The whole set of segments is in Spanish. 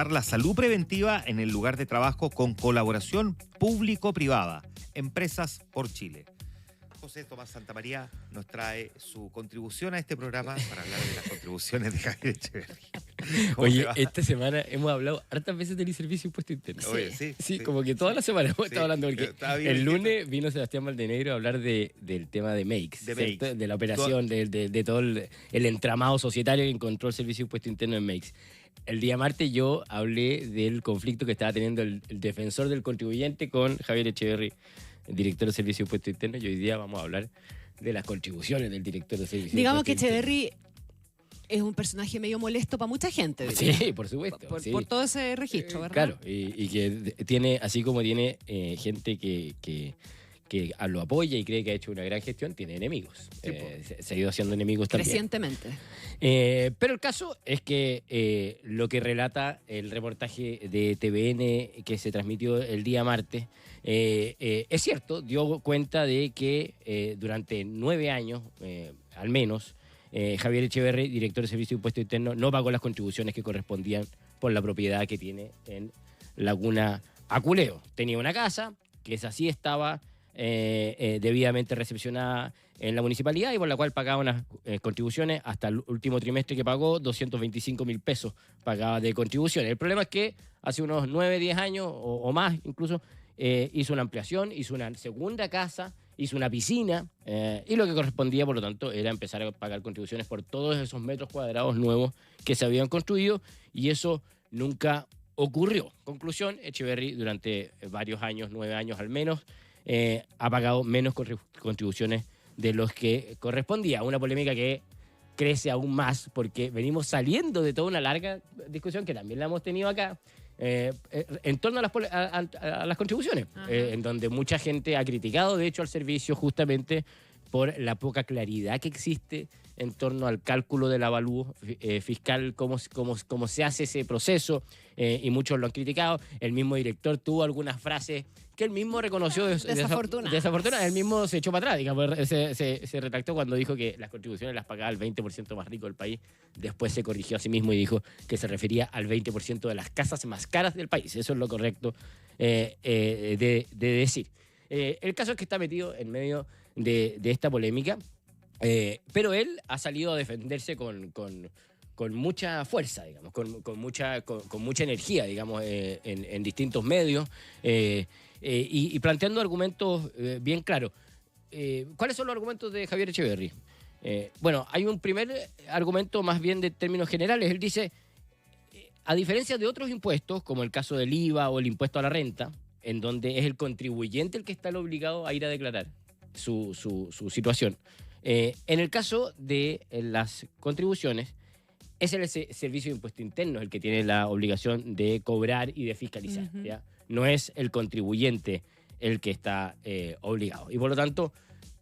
La salud preventiva en el lugar de trabajo con colaboración público-privada. Empresas por Chile. José Tomás Santamaría nos trae su contribución a este programa para hablar de las contribuciones de Javier Echeverría. Oye, esta semana hemos hablado hartas veces del servicio de impuesto interno. Oye, sí, como que toda la semana hemos estado hablando, porque el lunes vino Sebastián Valdenegro a hablar del tema de Makes, de la operación, de todo el entramado societario que encontró el servicio de impuesto interno en Makes. El día martes yo hablé del conflicto que estaba teniendo el defensor del contribuyente con Javier Echeverría, el director del Servicio de Impuesto Interno, y hoy día vamos a hablar de las contribuciones del director del Servicio de Impuesto Interno. Digamos que Echeverría es un personaje medio molesto para mucha gente. Sí, por supuesto. Por todo ese registro, ¿verdad? Claro, y que tiene, así como tiene gente que lo apoya y cree que ha hecho una gran gestión, tiene enemigos. Sí, se ha ido haciendo enemigos también. Recientemente. Pero el caso es que lo que relata el reportaje de TVN que se transmitió el día martes es cierto, dio cuenta de que durante 9 años, al menos, Javier Echeverría, director del Servicio de Impuesto Interno, no pagó las contribuciones que correspondían por la propiedad que tiene en Laguna Aculeo. Tenía una casa que esa sí estaba debidamente recepcionada en la municipalidad y por la cual pagaba unas contribuciones. Hasta el último trimestre que pagó, 225.000 pesos pagaba de contribuciones. El problema es que hace unos 9, 10 años o más incluso hizo una ampliación, hizo una segunda casa, hizo una piscina y lo que correspondía, por lo tanto, era empezar a pagar contribuciones por todos esos metros cuadrados nuevos que se habían construido, y eso nunca ocurrió. Conclusión, Echeverría durante varios años, 9 años al menos, ha pagado menos contribuciones de los que correspondía. Una polémica que crece aún más porque venimos saliendo de toda una larga discusión que también la hemos tenido acá en torno a las contribuciones, en donde mucha gente ha criticado de hecho al servicio justamente por la poca claridad que existe en torno al cálculo del avalúo fiscal, cómo se hace ese proceso, y muchos lo han criticado. El mismo director tuvo algunas frases que él mismo reconoció desafortunadas. Él mismo se echó para atrás, digamos, se retractó cuando dijo que las contribuciones las pagaba el 20% más rico del país. Después se corrigió a sí mismo y dijo que se refería al 20% de las casas más caras del país. Eso es lo correcto de decir. El caso es que está metido en medio de esta polémica, pero él ha salido a defenderse con mucha fuerza, digamos, con mucha energía, digamos, en distintos medios, y planteando argumentos bien claros. ¿Cuáles son los argumentos de Javier Echeverría? Bueno, hay un primer argumento más bien de términos generales. Él dice, a diferencia de otros impuestos, como el caso del IVA o el impuesto a la renta, en donde es el contribuyente el que está obligado a ir a declarar su situación, en el caso de las contribuciones, es el Servicio de Impuesto Interno el que tiene la obligación de cobrar y de fiscalizar, ¿ya? No es el contribuyente el que está obligado. Y por lo tanto,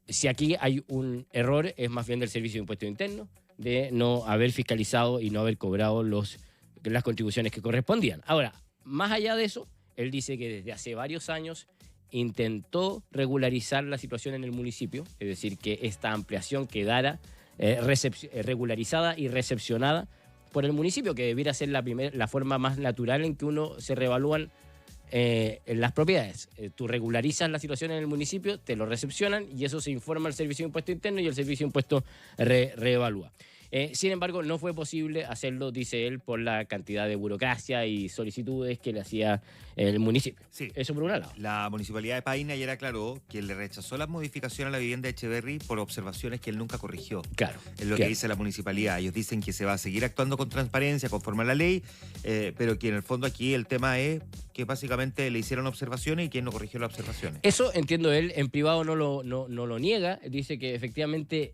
si aquí hay un error, es más bien del Servicio de Impuesto Interno de no haber fiscalizado y no haber cobrado las contribuciones que correspondían. Ahora, más allá de eso, él dice que desde hace varios años intentó regularizar la situación en el municipio, es decir, que esta ampliación quedara regularizada y recepcionada por el municipio, que debiera ser la forma más natural en que uno se reevalúan en las propiedades. Tú regularizas la situación en el municipio, te lo recepcionan y eso se informa al Servicio de Impuesto Interno y el Servicio de Impuesto reevalúa. Sin embargo, no fue posible hacerlo, dice él, por la cantidad de burocracia y solicitudes que le hacía el municipio. Sí. Eso por un lado. La municipalidad de Paine ayer aclaró que le rechazó la modificación a la vivienda de Echeverría por observaciones que él nunca corrigió. Claro. Es lo que dice la municipalidad. Ellos dicen que se va a seguir actuando con transparencia, conforme a la ley, pero que en el fondo aquí el tema es que básicamente le hicieron observaciones y que él no corrigió las observaciones. Eso, entiendo él, en privado no lo niega. Dice que efectivamente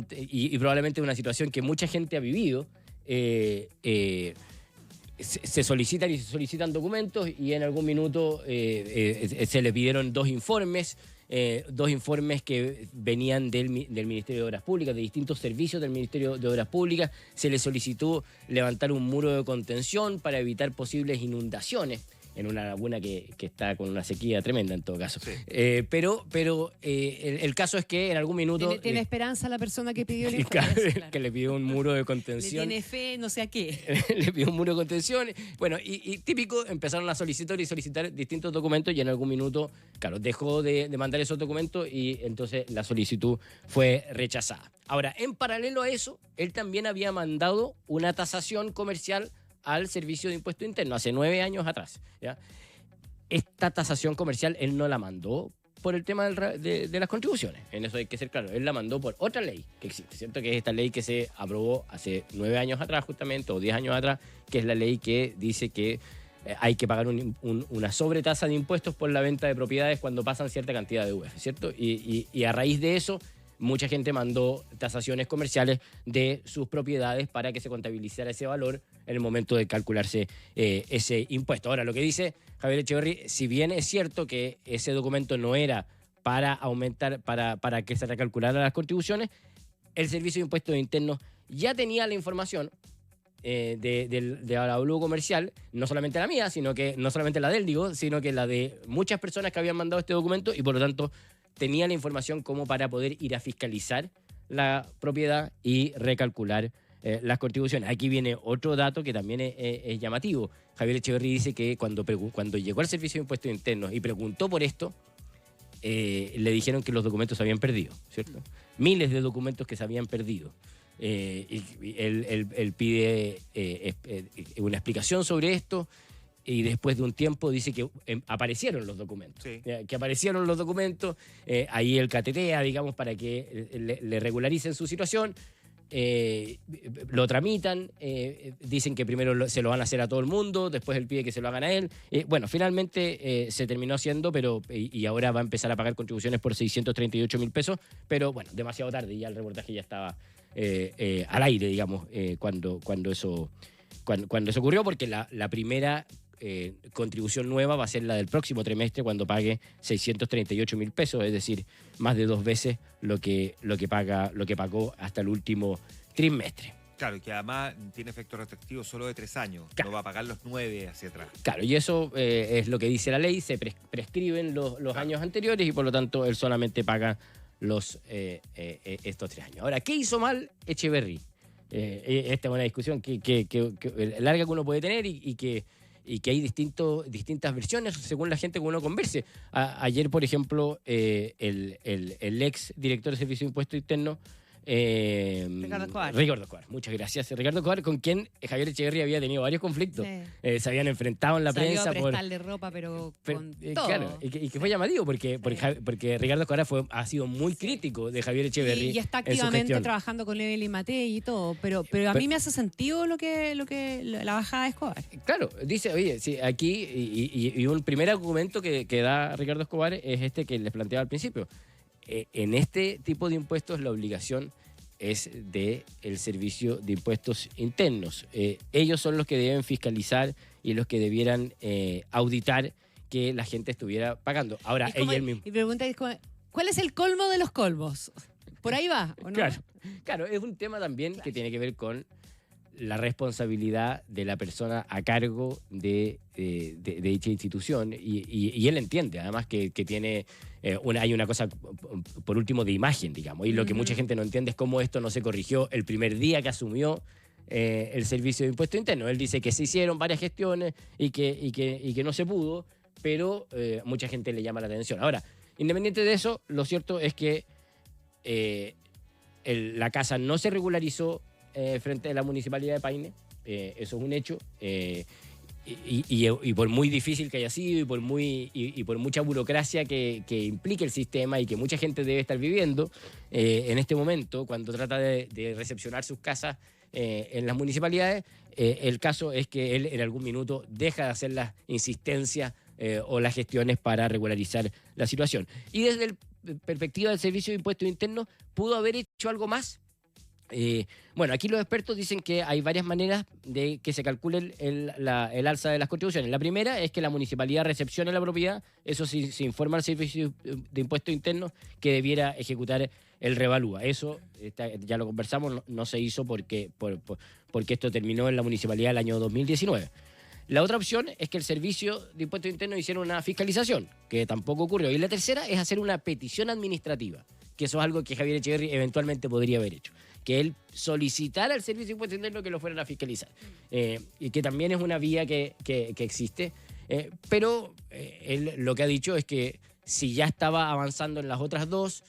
y probablemente una situación que mucha gente ha vivido. Se solicitan documentos y en algún minuto se le pidieron dos informes que venían del Ministerio de Obras Públicas, de distintos servicios del Ministerio de Obras Públicas. Se le solicitó levantar un muro de contención para evitar posibles inundaciones en una laguna que está con una sequía tremenda en todo caso. Sí. Pero el caso es que en algún minuto... Tiene esperanza la persona que pidió el claro, informe. Claro. que le pidió un muro de Le contención. tiene fe, no sé a qué. Le pidió un muro de contención. Bueno, y típico, empezaron a solicitar distintos documentos y en algún minuto, claro, dejó de mandar esos documentos y entonces la solicitud fue rechazada. Ahora, en paralelo a eso, él también había mandado una tasación comercial al Servicio de Impuesto Interno hace 9 años atrás, ¿ya? Esta tasación comercial él no la mandó por el tema de las contribuciones. En eso hay que ser claro. Él la mandó por otra ley que existe, ¿cierto? Que es esta ley que se aprobó hace 9 años atrás justamente, o 10 años atrás, que es la ley que dice que hay que pagar una sobretasa de impuestos por la venta de propiedades cuando pasan cierta cantidad de UF, ¿cierto? Y a raíz de eso, mucha gente mandó tasaciones comerciales de sus propiedades para que se contabilizara ese valor en el momento de calcularse ese impuesto. Ahora, lo que dice Javier Echeverry, si bien es cierto que ese documento no era para aumentar, para que se recalcularan las contribuciones, el Servicio de Impuestos Internos ya tenía la información de la avalúo comercial, no solamente la mía, no solamente la de él, digo, sino que la de muchas personas que habían mandado este documento y por lo tanto tenía la información como para poder ir a fiscalizar la propiedad y recalcular las contribuciones. Aquí viene otro dato que también es llamativo. Javier Echeverry dice que cuando llegó al Servicio de Impuestos Internos y preguntó por esto, le dijeron que los documentos se habían perdido, ¿cierto? Miles de documentos que se habían perdido. Y él pide una explicación sobre esto y después de un tiempo dice que aparecieron los documentos. Sí. Que aparecieron los documentos, ahí él catetea, digamos, para que le regularicen su situación. Lo tramitan, dicen que primero se lo van a hacer a todo el mundo, después él pide que se lo hagan a él. Bueno, finalmente se terminó haciendo, y ahora va a empezar a pagar contribuciones por 638.000 pesos, pero bueno, demasiado tarde, y ya el reportaje ya estaba al aire, digamos, cuando eso ocurrió, porque la primera contribución nueva va a ser la del próximo trimestre cuando pague 638.000 pesos, es decir, más de 2 veces lo que pagó hasta el último trimestre. Claro, y que además tiene efecto retroactivo solo de 3 años. Claro. No va a pagar los 9 hacia atrás. Claro, y eso es lo que dice la ley, se prescriben los años anteriores y por lo tanto él solamente paga estos 3 años. Ahora, ¿qué hizo mal Echeverry? Esta es una discusión que larga que uno puede tener y que hay distintas versiones según la gente que uno converse. Ayer, por ejemplo, el ex director de Servicio de Impuestos Internos, Ricardo Escobar, muchas gracias. Ricardo Escobar, con quien Javier Echeverry había tenido varios conflictos. Sí. Se habían enfrentado en la Salió prensa a prestarle ropa, pero con todo. Claro, y que fue llamativo porque Ricardo Escobar ha sido muy crítico de Javier Echeverry. Y está activamente trabajando con Evelyn Matei y todo, pero a mí me hace sentido lo que la bajada de Escobar. Claro, dice, oye, sí, aquí, y un primer argumento que da Ricardo Escobar es este que les planteaba al principio. En este tipo de impuestos la obligación es del Servicio de Impuestos Internos. Ellos son los que deben fiscalizar y los que debieran auditar que la gente estuviera pagando. Ahora, ella mismo. Y pregunta, ¿cuál es el colmo de los colmos? ¿Por ahí va o no? Claro, es un tema también que tiene que ver con la responsabilidad de la persona a cargo de dicha institución y él entiende además que tiene hay una cosa por último de imagen, digamos, y lo que mucha gente no entiende es cómo esto no se corrigió el primer día que asumió el Servicio de Impuestos Internos. Él dice que se hicieron varias gestiones y que no se pudo, pero mucha gente le llama la atención. Ahora, independiente de eso, lo cierto es que la casa no se regularizó frente a la Municipalidad de Paine, eso es un hecho, y por muy difícil que haya sido y por mucha burocracia que implique el sistema y que mucha gente debe estar viviendo en este momento cuando trata de recepcionar sus casas en las municipalidades, el caso es que él en algún minuto deja de hacer las insistencias o las gestiones para regularizar la situación. Y desde la perspectiva del Servicio de Impuestos Internos, ¿pudo haber hecho algo más? Bueno, aquí los expertos dicen que hay varias maneras de que se calcule el alza de las contribuciones. La primera es que la municipalidad recepcione la propiedad, eso sí, se informa al Servicio de Impuestos Internos que debiera ejecutar el revalúa. Eso ya lo conversamos, no se hizo porque esto terminó en la municipalidad el año 2019. La otra opción es que el Servicio de Impuestos Internos hiciera una fiscalización, que tampoco ocurrió. Y la tercera es hacer una petición administrativa, que eso es algo que Javier Echeverri eventualmente podría haber hecho. Que él solicitara al Servicio de Impuestos Internos que lo fueran a fiscalizar. Y que también es una vía que existe. Pero él lo que ha dicho es que si ya estaba avanzando en las otras dos,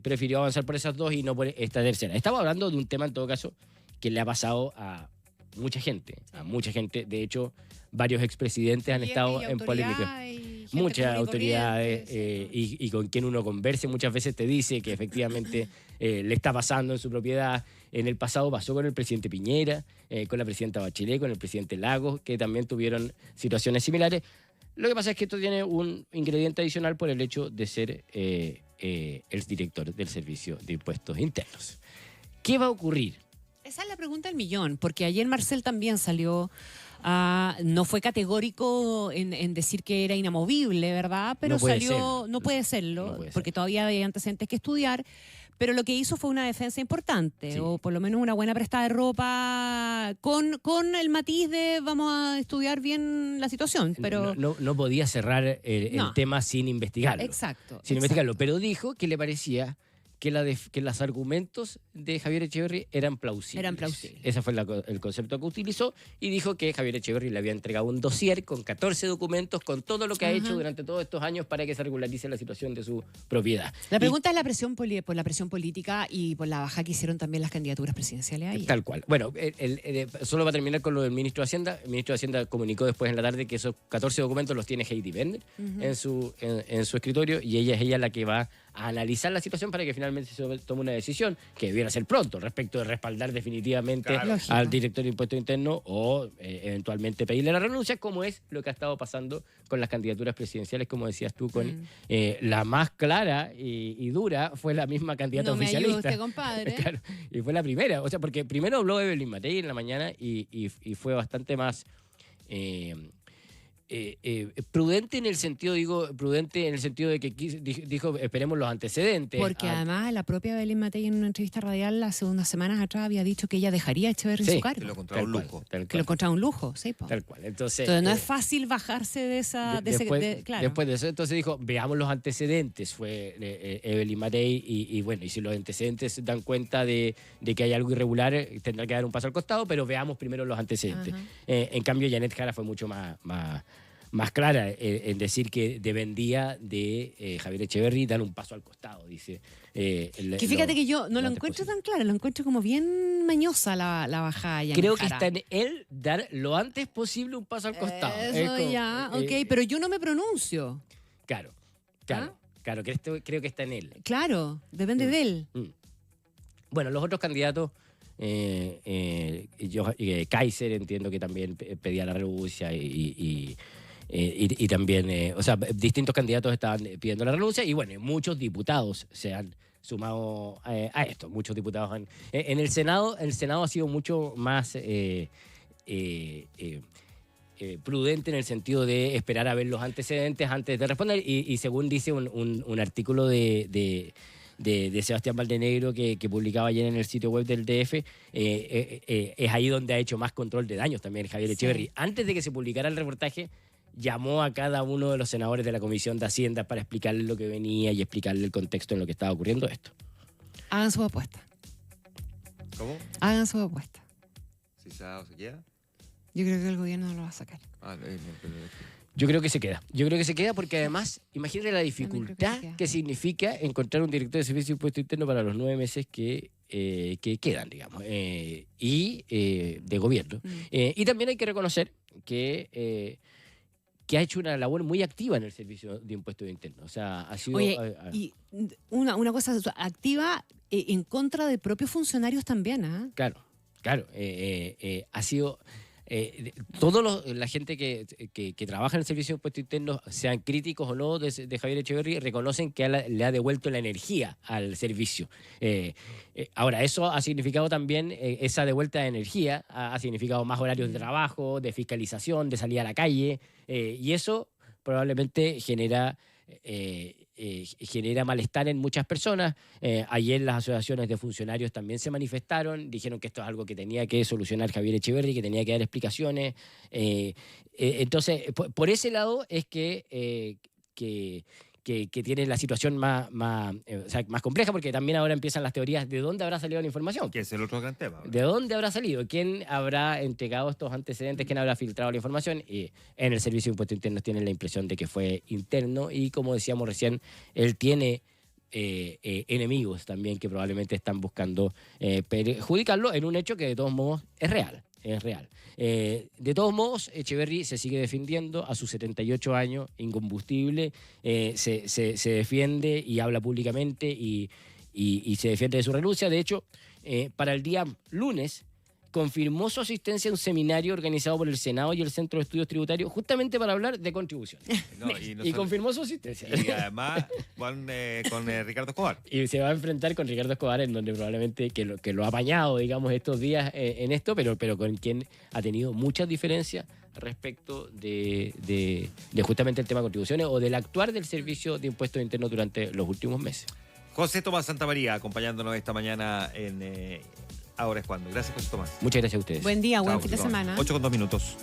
prefirió avanzar por esas dos y no por esta tercera. Estamos hablando de un tema, en todo caso, que le ha pasado a mucha gente. De hecho, varios expresidentes han estado en polémica. Muchas autoridades y con quien uno converse muchas veces te dice que efectivamente le está pasando en su propiedad. En el pasado pasó con el presidente Piñera, con la presidenta Bachelet, con el presidente Lagos, que también tuvieron situaciones similares. Lo que pasa es que esto tiene un ingrediente adicional por el hecho de ser el director del Servicio de Impuestos Internos. ¿Qué va a ocurrir? Esa es la pregunta del millón, porque ayer Marcel también salió, no fue categórico en decir que era inamovible, ¿verdad? Pero no puede salió, serlo. no puede serlo, No puede porque serlo. todavía hay antecedentes que estudiar. Pero lo que hizo fue una defensa importante, Sí. o por lo menos una buena prestada de ropa, con el matiz de vamos a estudiar bien la situación. Pero No podía cerrar el No. tema sin investigarlo. Exacto. Sin investigarlo, pero dijo que le parecía que los argumentos de Javier Echeverri eran plausibles. Eran plausibles. Ese fue el concepto que utilizó y dijo que Javier Echeverri le había entregado un dossier con 14 documentos con todo lo que ha Ajá. hecho durante todos estos años para que se regularice la situación de su propiedad. La Y pregunta es por la presión política y por la baja que hicieron también las candidaturas presidenciales ahí. tal cual. Bueno, solo va a terminar con lo del ministro de Hacienda. El ministro de Hacienda comunicó después en la tarde que esos 14 documentos los tiene Heidi Bender en su escritorio y ella es ella la que va a analizar la situación para que finalmente se tome una decisión que debiera ser pronto respecto de respaldar definitivamente Claro. al director de Impuestos Internos o eventualmente pedirle la renuncia, como es lo que ha estado pasando con las candidaturas presidenciales, como decías tú, Connie. La más clara y dura fue la misma candidata No me ayude oficialista. usted, compadre. Claro, y fue la primera. O sea, porque primero habló Evelyn Matei en la mañana y fue bastante más prudente en el sentido, de que dijo esperemos los antecedentes. Porque además la propia Belén Matei en una entrevista radial hace unas semanas atrás había dicho que ella dejaría a Echeverri Sí. su Que cargo. lo Tal contrae un cual, lujo. tal Que cual, lo encontraba un lujo, sí, po. tal cual. Entonces, Entonces no es fácil bajarse de esa... claro. después de eso, entonces dijo, veamos los antecedentes, fue Evelyn Matei, y bueno, y si los antecedentes dan cuenta de que hay algo irregular, tendrá que dar un paso al costado, pero veamos primero los antecedentes. Ajá. En cambio, Janet Jara fue mucho más clara en decir que dependía de Javier Echeverri dar un paso al costado, dice. Que fíjate que yo no lo encuentro tan claro, lo encuentro como bien mañosa la bajada. ya Creo en que Jara. está en él dar lo antes posible un paso al costado. Es Eso como, ya, ok, pero yo no me pronuncio. Claro, ¿Ah? creo que está en él. Claro, depende de él. Bueno, los otros candidatos, Kaiser entiendo que también pedía la renuncia y también, o sea, distintos candidatos estaban pidiendo la renuncia y bueno, muchos diputados se han sumado a esto. Muchos diputados en el Senado ha sido mucho más prudente en el sentido de esperar a ver los antecedentes antes de responder y según dice un artículo de Sebastián Valdenegro que publicaba ayer en el sitio web del DF, es ahí donde ha hecho más control de daños también Javier Echeverri. Antes de que se publicara el reportaje, llamó a cada uno de los senadores de la Comisión de Hacienda para explicarle lo que venía y explicarle el contexto en lo que estaba ocurriendo esto. Hagan su apuesta. ¿Cómo? Hagan su apuesta. ¿Si se da o se queda? Yo creo que el gobierno no lo va a sacar. Yo creo que se queda. Yo creo que se queda porque además, imagínate la creo que dificultad se queda. que significa encontrar un director de Servicio de Impuesto Interno para los 9 meses que quedan, digamos, y de gobierno. Y también hay que reconocer que ha hecho una labor muy activa en el Servicio de Impuestos Internos. O sea, ha sido... Oye, y una cosa activa en contra de propios funcionarios también, ¿ah? Claro. Ha sido... la gente que trabaja en el Servicio de Impuestos Internos, sean críticos o no de Javier Echeverri, reconocen que le ha devuelto la energía al servicio. Ahora, eso ha significado también, esa devuelta de energía ha significado más horarios de trabajo, de fiscalización, de salir a la calle, y eso probablemente genera genera malestar en muchas personas. Ayer las asociaciones de funcionarios también se manifestaron, dijeron que esto es algo que tenía que solucionar Javier Echeverri, que tenía que dar explicaciones. Entonces, por ese lado es que tiene la situación más compleja, porque también ahora empiezan las teorías de dónde habrá salido la información. Que es el otro gran tema. ¿De dónde habrá salido? ¿Quién habrá entregado estos antecedentes? ¿Quién habrá filtrado la información? Y en el Servicio de Impuestos Internos tienen la impresión de que fue interno y, como decíamos recién, él tiene enemigos también que probablemente están buscando perjudicarlo en un hecho que de todos modos es real. Es real. De todos modos, Echeverri se sigue defendiendo a sus 78 años, incombustible, se defiende y habla públicamente y se defiende de su renuncia. De hecho, para el día lunes confirmó su asistencia a un seminario organizado por el Senado y el Centro de Estudios Tributarios justamente para hablar de contribuciones. Y confirmó su asistencia. Y además con Ricardo Escobar. Y se va a enfrentar con Ricardo Escobar, en donde probablemente que lo ha apañado, digamos, estos días en esto, pero con quien ha tenido muchas diferencias respecto de justamente el tema de contribuciones o del actuar del Servicio de Impuestos Internos durante los últimos meses. José Tomás Santamaría acompañándonos esta mañana en Ahora es Cuando. Gracias, José Tomás. Muchas gracias a ustedes. Buen día, buen Chao, fin de José Tomás. semana. 8:02 minutos.